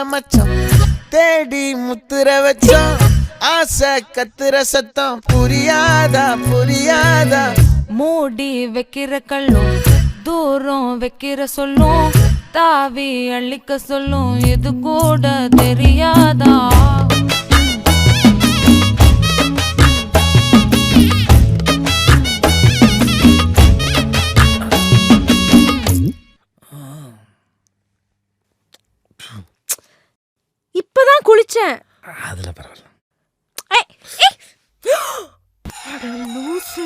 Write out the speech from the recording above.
மச்சம் தேடி முத்துற வச்சோம் ஆசை கத்துற சத்தம் புரியாதா புரியாதா மூடி வைக்கிற கல்லும் தூரம் வைக்கிற சொல்லும் தாவி அள்ளிக்க சொல்லும் இது கூட தெரியாதா இப்பதான் குளிச்சேன் அதுல பரவாயில்ல லூசு